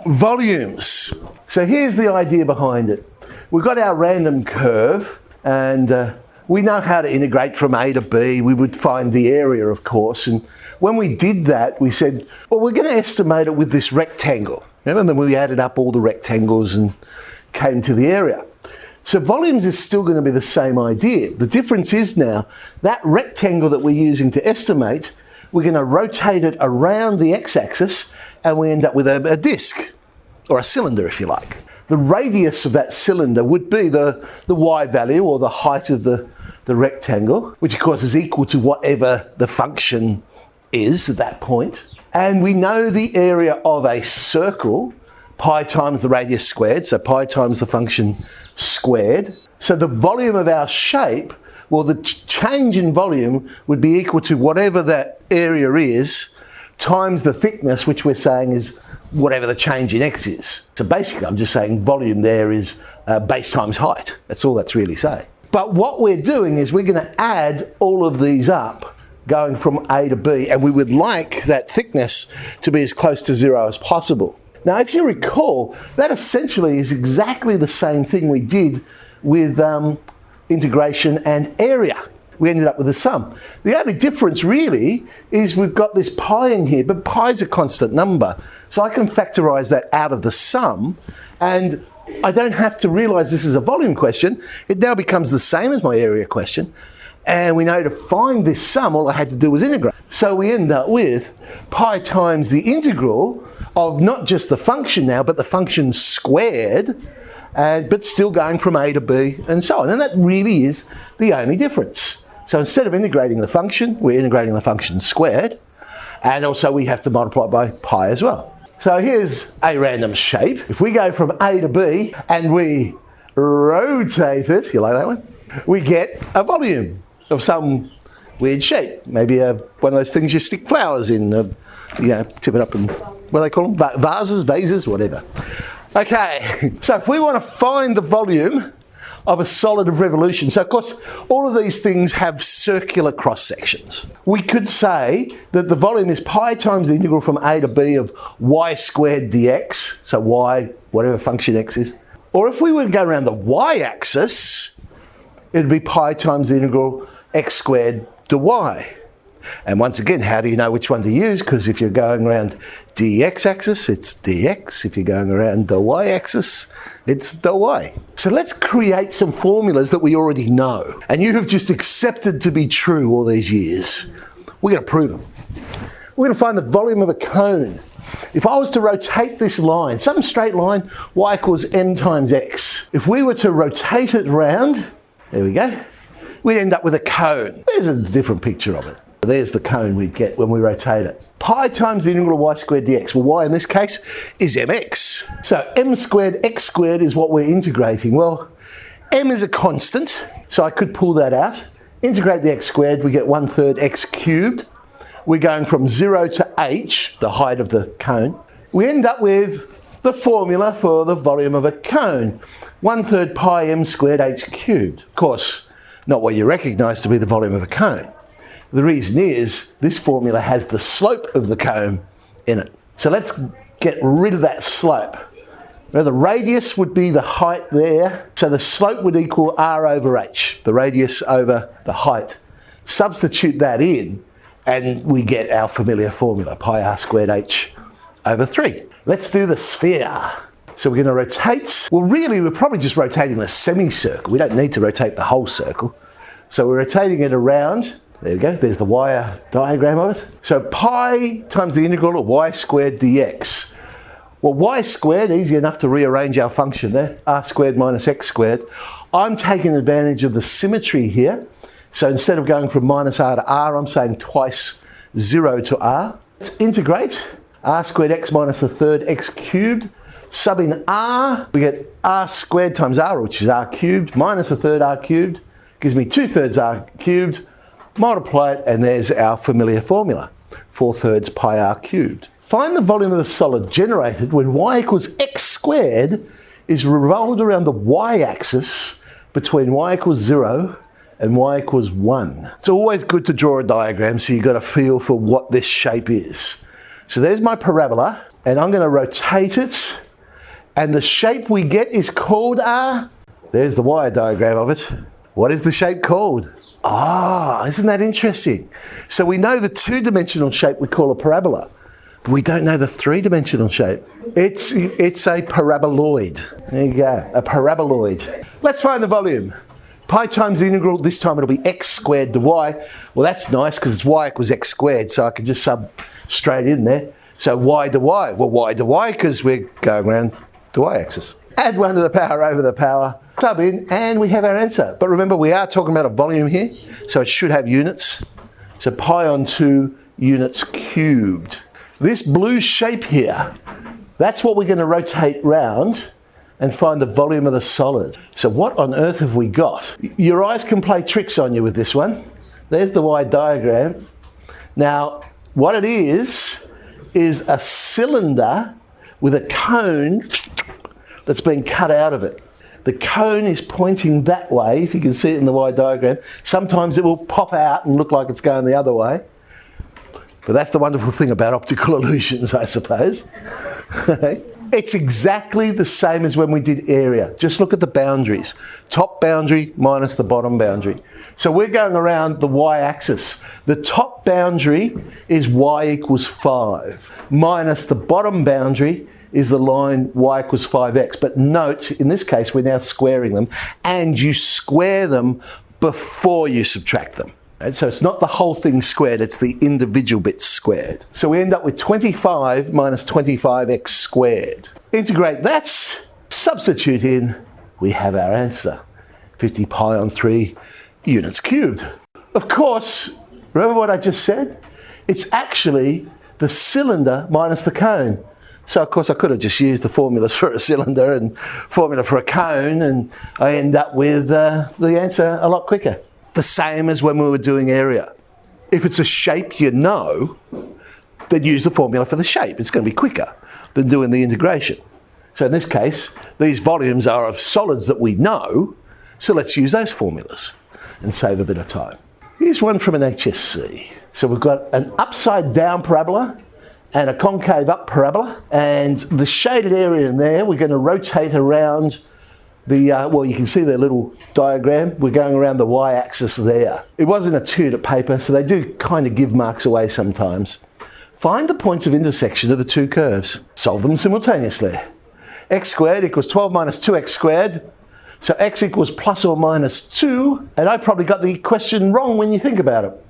volumes. So here's the idea behind it. We've got our random curve, and we know how to integrate from A to B. We would find the area, of course, and when we did that, we said, well, we're going to estimate it with this rectangle. And then we added up all the rectangles and came to the area. So volumes is still going to be the same idea. The difference is now, that rectangle that we're using to estimate, we're going to rotate it around the x-axis, and we end up with a disc, or a cylinder if you like. The radius of that cylinder would be the y value, or the height of the rectangle, which of course is equal to whatever the function is at that point. And we know the area of a circle, pi times the radius squared, so pi times the function squared. So the volume of our shape, well, the change in volume would be equal to whatever that area is times the thickness, which we're saying is whatever the change in x is. So basically I'm just saying volume there is base times height. That's all that's really saying. But what we're doing is we're going to add all of these up, going from A to B, and we would like that thickness to be as close to 0 as possible. Now, if you recall, that essentially is exactly the same thing we did with integration and area. We ended up with a sum. The only difference really is we've got this pi in here, but pi is a constant number. So I can factorize that out of the sum, and I don't have to realize this is a volume question. It now becomes the same as my area question. And we know to find this sum, all I had to do was integrate. So we end up with pi times the integral of not just the function now, but the function squared, but still going from A to B and so on. And that really is the only difference. So instead of integrating the function, we're integrating the function squared. And also we have to multiply by pi as well. So here's a random shape. If we go from A to B and we rotate it, you like that one? We get a volume of some weird shape. Maybe one of those things you stick flowers in, tip it up and, what do they call them? Vases, whatever. Okay, so if we want to find the volume of a solid of revolution, so of course all of these things have circular cross sections. We could say that the volume is pi times the integral from A to B of y squared dx, so y, whatever function x is. Or if we were to go around the y-axis, it'd be pi times the integral x squared dy. And once again, how do you know which one to use? Because if you're going around the x-axis, it's dx. If you're going around the y-axis, it's dy. So let's create some formulas that we already know, and you have just accepted to be true all these years. We're going to prove them. We're going to find the volume of a cone. If I was to rotate this line, some straight line, y equals m times x. If we were to rotate it round, there we go, we'd end up with a cone. There's a different picture of it. There's the cone we get when we rotate it. Pi times the integral of y squared dx. Well, y in this case is mx. So m squared x squared is what we're integrating. Well, m is a constant, so I could pull that out. Integrate the x squared, we get 1/3 x cubed. We're going from 0 to h, the height of the cone. We end up with the formula for the volume of a cone. 1/3 pi m squared h cubed. Of course, not what you recognise to be the volume of a cone. The reason is this formula has the slope of the cone in it. So let's get rid of that slope. Now the radius would be the height there, so the slope would equal r over h, the radius over the height. Substitute that in, and we get our familiar formula, pi r squared h over 3. Let's do the sphere. So we're going to rotate. Well, really, we're probably just rotating the semicircle. We don't need to rotate the whole circle. So we're rotating it around. There we go. There's the wire diagram of it. So pi times the integral of y squared dx. Well, y squared, easy enough to rearrange our function there. R squared minus x squared. I'm taking advantage of the symmetry here. So instead of going from minus r to r, I'm saying twice 0 to r. Let's integrate. R squared x minus 1/3 x cubed. Sub in r, we get r squared times r, which is r cubed, minus 1/3 r cubed. Gives me 2/3 r cubed. Multiply it, and there's our familiar formula, 4/3 pi r cubed. Find the volume of the solid generated when y equals x squared is revolved around the y-axis between y equals 0 and y equals 1. It's always good to draw a diagram so you've got a feel for what this shape is. So there's my parabola. And I'm going to rotate it. And the shape we get is called there's the wire diagram of it. What is the shape called? Isn't that interesting? So we know the two-dimensional shape we call a parabola, but we don't know the three-dimensional shape. It's a paraboloid. There you go, a paraboloid. Let's find the volume. Pi times the integral, this time it'll be x squared to y. Well, that's nice because it's y equals x squared, so I can just sub straight in there. So y to y. Well, y to y because we're going around the y-axis. Add 1 to the power over the power, sub in, and we have our answer. But remember, we are talking about a volume here, so it should have units. So pi on 2 units cubed. This blue shape here, that's what we're going to rotate round and find the volume of the solid. So what on earth have we got? Your eyes can play tricks on you with this one. There's the Y diagram. Now, what it is a cylinder with a cone that's been cut out of it. The cone is pointing that way, if you can see it in the Y diagram. Sometimes it will pop out and look like it's going the other way. But that's the wonderful thing about optical illusions, I suppose. It's exactly the same as when we did area. Just look at the boundaries. Top boundary minus the bottom boundary. So we're going around the y-axis. The top boundary is y equals 5, minus the bottom boundary is the line y equals 5x. But note, in this case, we're now squaring them, and you square them before you subtract them. And so it's not the whole thing squared, it's the individual bits squared. So we end up with 25 minus 25x squared. Integrate that, substitute in, we have our answer. 50 pi on 3 units cubed. Of course, remember what I just said? It's actually the cylinder minus the cone. So of course I could have just used the formulas for a cylinder and formula for a cone, and I end up with the answer a lot quicker. The same as when we were doing area. If it's a shape you know, then use the formula for the shape. It's going to be quicker than doing the integration. So in this case, these volumes are of solids that we know, so let's use those formulas and save a bit of time. Here's one from an HSC. So we've got an upside down parabola and a concave up parabola, and the shaded area in there we're going to rotate around the, well, you can see their little diagram. We're going around the y-axis there. It wasn't a tutor paper, so they do kind of give marks away sometimes. Find the points of intersection of the two curves. Solve them simultaneously. X squared equals 12 minus 2x squared. So x equals plus or minus 2. And I probably got the question wrong when you think about it,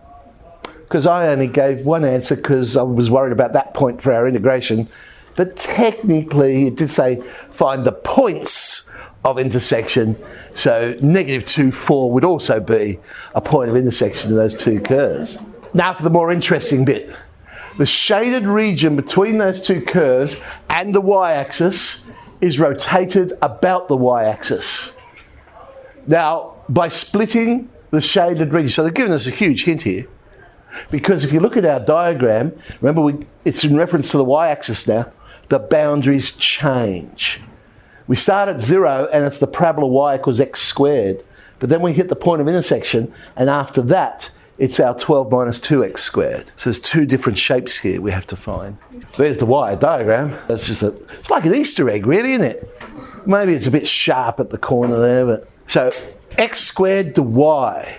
because I only gave one answer because I was worried about that point for our integration. But technically it did say find the points of intersection, so -2, 4 would also be a point of intersection of those two curves. Now for the more interesting bit. The shaded region between those two curves and the y-axis is rotated about the y-axis. Now, by splitting the shaded region, so they're giving us a huge hint here, because if you look at our diagram, remember it's in reference to the y-axis now, the boundaries change. We start at 0 and it's the parabola y equals x squared. But then we hit the point of intersection, and after that, it's our 12 minus 2x squared. So there's two different shapes here we have to find. There's the y diagram. That's just it's like an Easter egg, really, isn't it? Maybe it's a bit sharp at the corner there, but so x squared to y.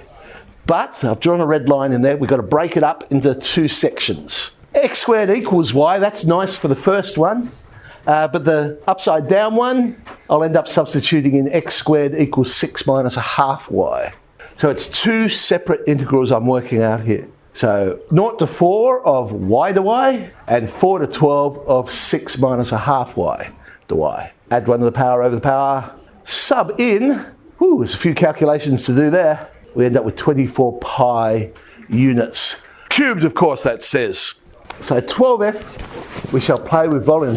But I've drawn a red line in there. We've got to break it up into two sections. X squared equals y. That's nice for the first one. But the upside down one, I'll end up substituting in x squared equals 6 minus a half y. So it's two separate integrals I'm working out here. So 0 to 4 of y to y, and 4 to 12 of 6 minus a half y to y. Add 1 to the power over the power, sub in, there's a few calculations to do there. We end up with 24 pi units. Cubed, of course, that says. So 12F, we shall play with volumes.